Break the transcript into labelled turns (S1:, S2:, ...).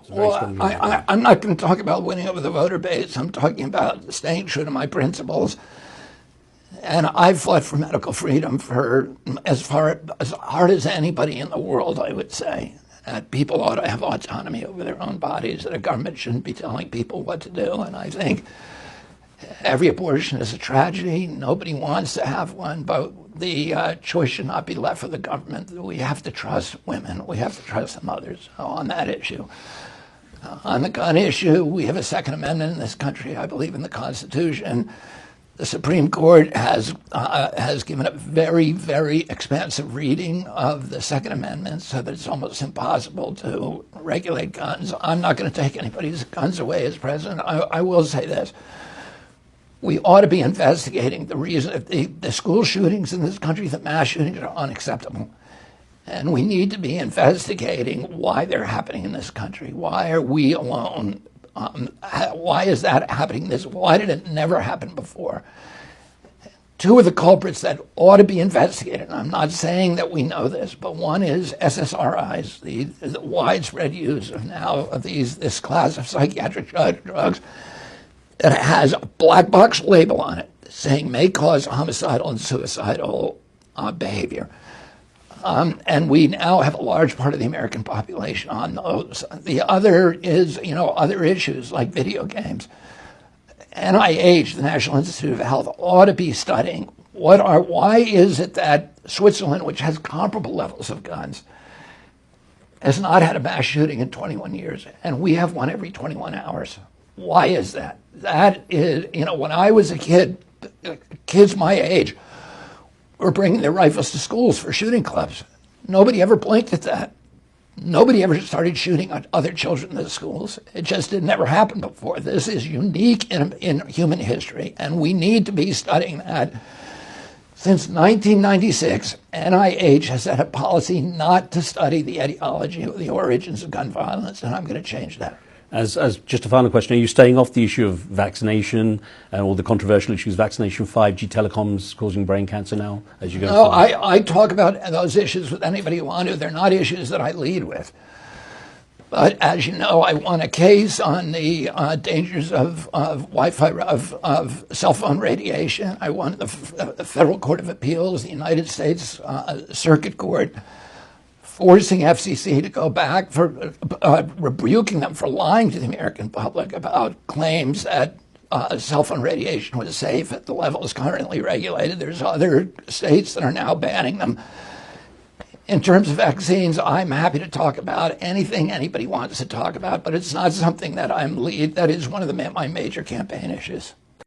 S1: Well, I'm not going to talk about winning over the voter base. I'm talking about staying true to my principles. And I've fought for medical freedom for as hard as anybody in the world, I would say. That people ought to have autonomy over their own bodies, that a government shouldn't be telling people what to do. And I think every abortion is a tragedy. Nobody wants to have one, but the choice should not be left for the government. We have to trust women. We have to trust the mothers on that issue. On the gun issue, we have a Second Amendment in this country. I believe in the Constitution. The Supreme Court has given a very, very expansive reading of the Second Amendment so that it's almost impossible to regulate guns. I'm not going to take anybody's guns away as president. I will say this. We ought to be investigating the reason. The school shootings in this country, the mass shootings, are unacceptable. And we need to be investigating why they're happening in this country. Why are we alone? Why is that happening? Why did it never happen before? Two of the culprits that ought to be investigated, and I'm not saying that we know this, but one is SSRIs, the widespread use of this class of psychiatric drugs that has a black box label on it saying may cause homicidal and suicidal behavior. And we now have a large part of the American population on those. The other is, other issues like video games. NIH, the National Institute of Health, ought to be studying why is it that Switzerland, which has comparable levels of guns, has not had a mass shooting in 21 years, and we have one every 21 hours. Why is that? That is, when I was a kid, kids my age were bringing their rifles to schools for shooting clubs. Nobody ever blinked at that. Nobody ever started shooting at other children in the schools. It just did never happen before. This is unique in human history, and we need to be studying that. Since 1996, NIH has had a policy not to study the etiology or the origins of gun violence, and I'm going to change that.
S2: As just a final question, are you staying off the issue of vaccination and all the controversial issues, vaccination, 5G telecoms causing brain cancer now, as you go
S1: No, I talk about those issues with anybody who wants to. They're not issues that I lead with. But as you know, I won a case on the dangers of Wi-Fi, of cell phone radiation. I won the Federal Court of Appeals, the United States Circuit Court, forcing FCC to go back, for rebuking them for lying to the American public about claims that cell phone radiation was safe at the levels currently regulated. There's other states that are now banning them. In terms of vaccines, I'm happy to talk about anything anybody wants to talk about, but it's not something that that is one of my major campaign issues.